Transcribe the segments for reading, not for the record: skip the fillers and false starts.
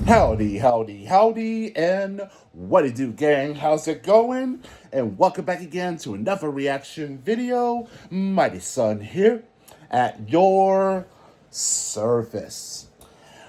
Howdy, howdy, howdy, and what it do, gang? How's it going? And welcome back again to another reaction video. Mighty Sun here at your service.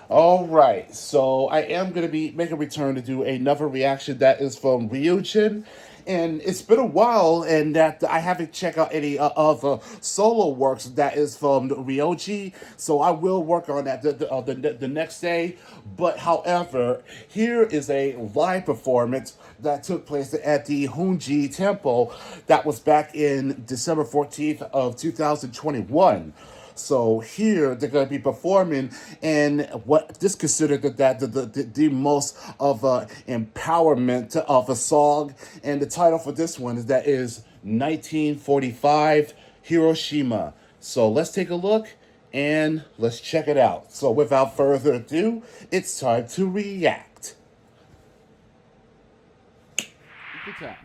All right, so I am going to be making a return to do another reaction that is from RYUJIN. And it's been a while, and that I haven't checked out any other solo works that is from RYUJI. So I will work on that the next day. But however, here is a live performance that took place at the Hoonji temple that was back in December 14th of 2021. So here they're going to be performing in what this considered the most of empowerment of a song, and the title for this one is 1945 Hiroshima. So let's take a look and let's check it out. So without further ado, it's time to react. Good time.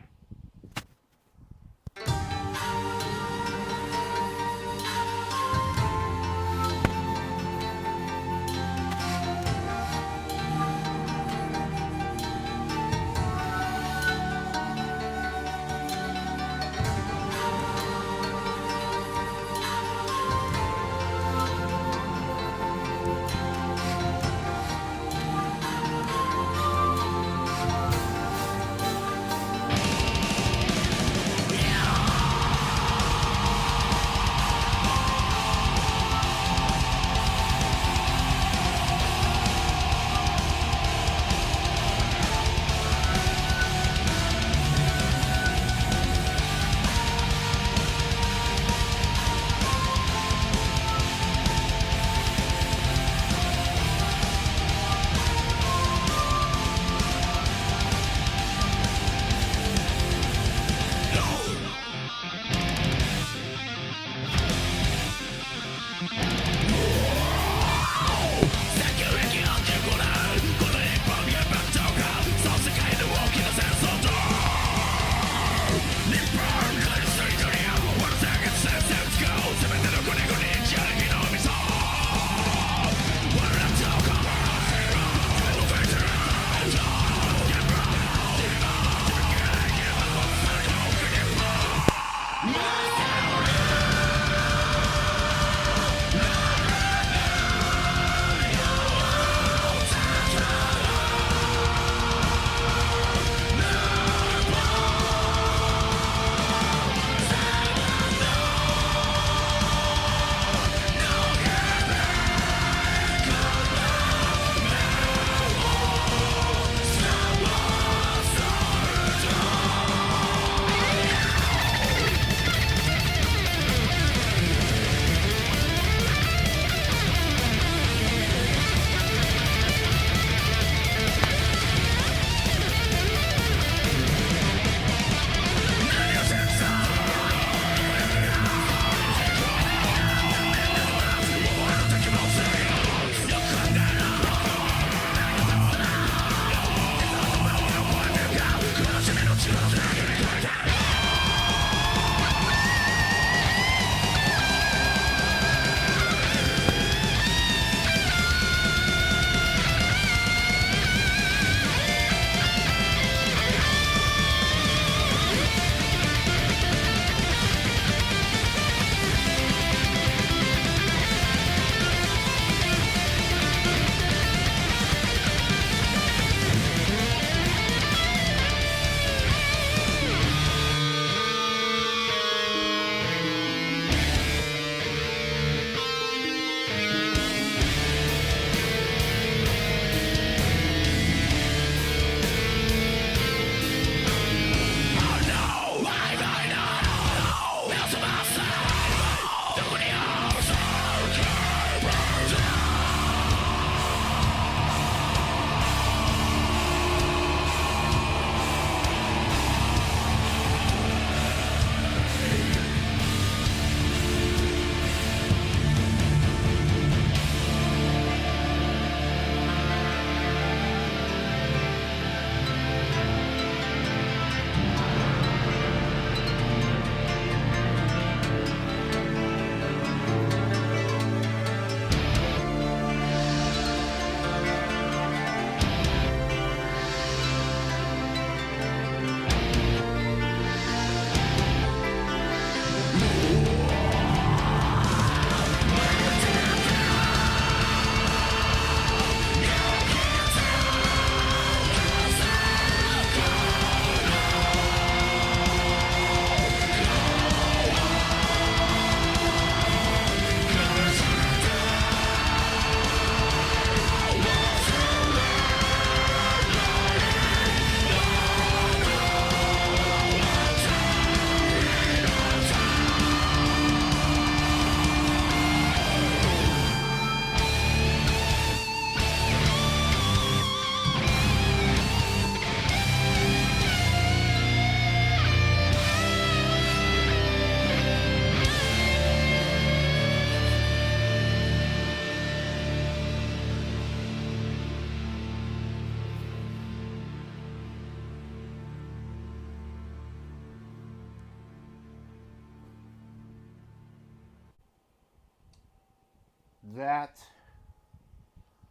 that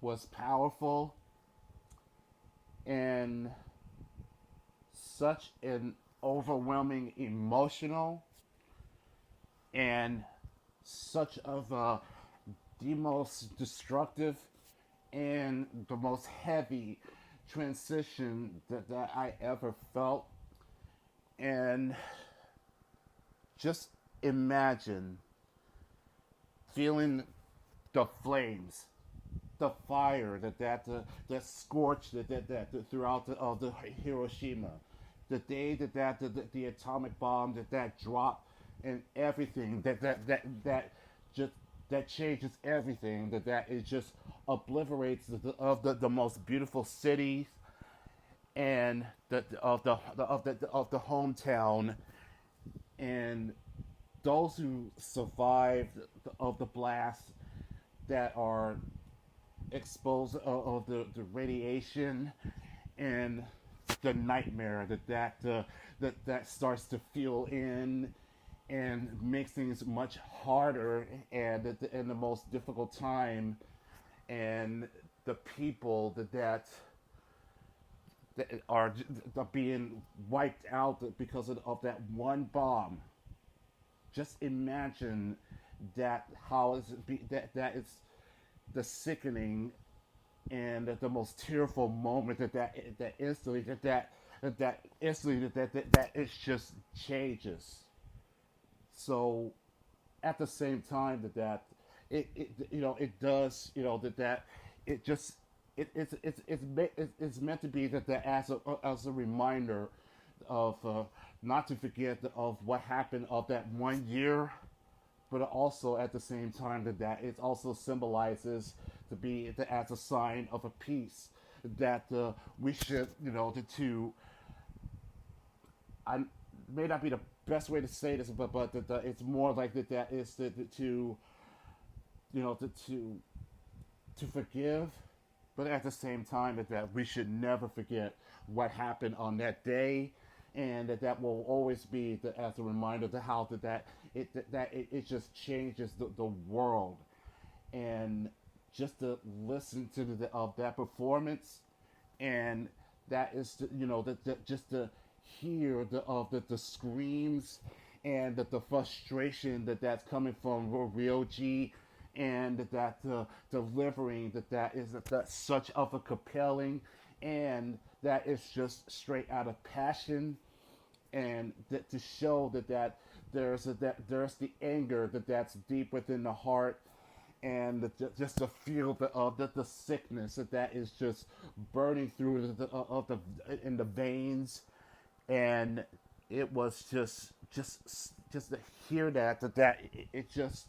was powerful and such an overwhelming emotional and such of a the most destructive and the most heavy transition that I ever felt. And just imagine feeling the flames, the fire that scorched that throughout the Hiroshima, the day the atomic bomb that dropped, and everything just that changes everything. That it just obliterates the most beautiful cities and of the hometown, and those who survived of the blast that are exposed of the radiation and the nightmare that starts to feel in and makes things much harder and in the most difficult time, and the people that are being wiped out because of that one bomb. Just imagine that how is that is the sickening and the most tearful moment that instantly that instantly that it just changes. So at the same time that it does that it just it's meant to be that as a reminder of not to forget of what happened of that one year, but also at the same time that it also symbolizes to be as a sign of a peace that we should to I may not be the best way to say this, but it's more like that is to to forgive, but at the same time that we should never forget what happened on that day, and that will always be as a reminder to how it just changes the world, and just to listen to of that performance, and that is just to hear the screams and the frustration that's coming from Ryoji, and that delivering that is that such of a compelling, and that is just straight out of passion, and that to show that there's the anger that's deep within the heart, and just to feel the sickness that is just burning through in the veins, and it was just to hear it just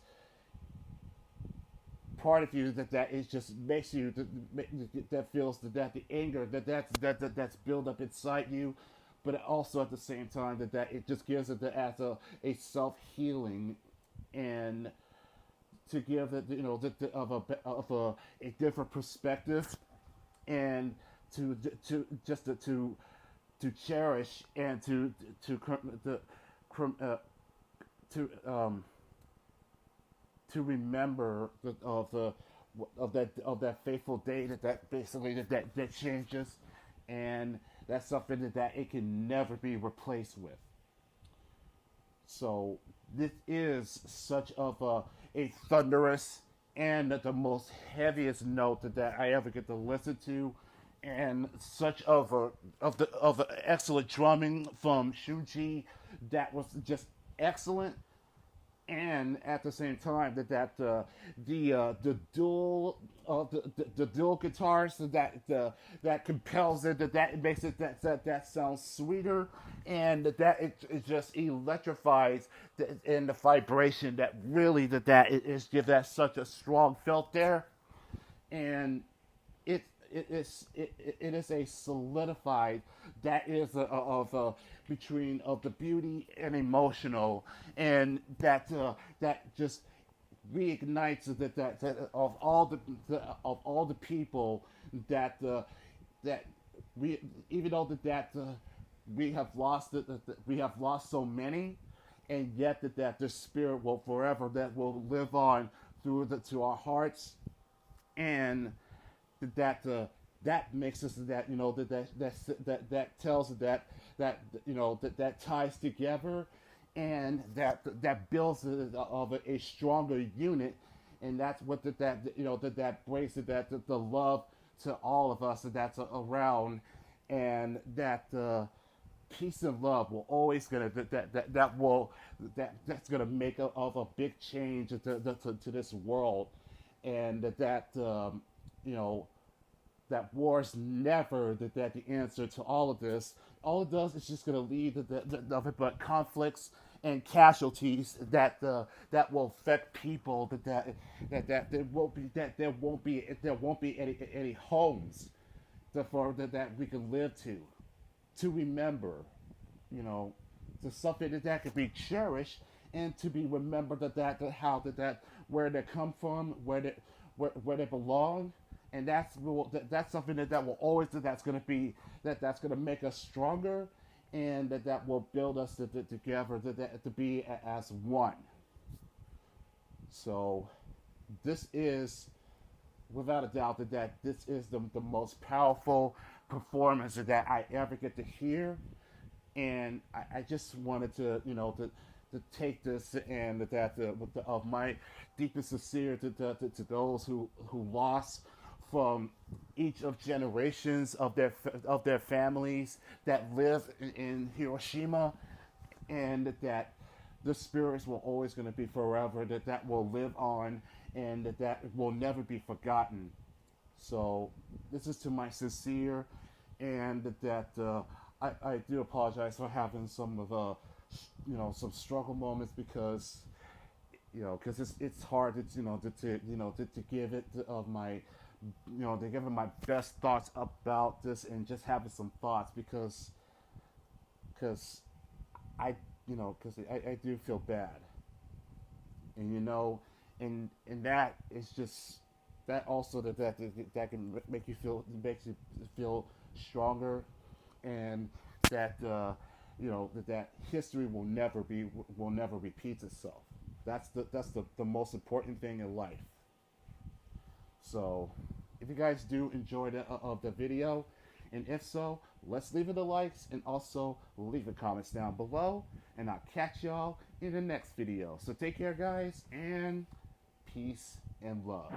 part of you that it just makes you that feels that the anger that's built up inside you, but also at the same time that it just gives it as a self healing, and to give it a different perspective, and to cherish and uh, to to remember of that fateful day that basically that changes, and that's something that it can never be replaced with. So this is such of a thunderous and the most heaviest note that I ever get to listen to, and such of the excellent drumming from Shuji that was just excellent, and at the same time the dual the dual guitars that compels it, that makes it that sounds sweeter, and that it just electrifies and the vibration that really that it is give that such a strong felt there, and it is a solidified that is of between of the beauty and emotional, and that just reignites that of all the people that that we even though we have lost we have lost so many, and yet that their spirit will forever that will live on to our hearts, and that makes us that that tells us that ties together, and that builds of a stronger unit, and that's what that brings the love to all of us that's around, and that peace and love will always gonna that's gonna make of a big change to this world, and you know that war's never the answer to all of this. All it does is just going to lead to nothing but conflicts and casualties that will affect people. There won't be any homes that we can live to remember, to something that could be cherished and to be remembered how where they come from, where they belong, and that's something that will always that's going to be that's going to make us stronger, and that will build us together to be as one. So this is without a doubt that this is the most powerful performance that I ever get to hear, and I just wanted to take this and of my deepest sincere to those who lost from each of generations of their families that live in Hiroshima, and that the spirits will always going to be forever, that will live on, and that will never be forgotten. So this is to my sincere, and that I do apologize for having some of some struggle moments, because it's hard to give it of my to give it my best thoughts about this, and just having some thoughts, because I I do feel bad, and and that is just that also that can make you feel makes you feel stronger, and that that history will never repeat itself. That's the most important thing in life. So, if you guys do enjoy the video, and if so, let's leave it a likes, and also leave the comments down below, and I'll catch y'all in the next video. So take care, guys, and peace and love.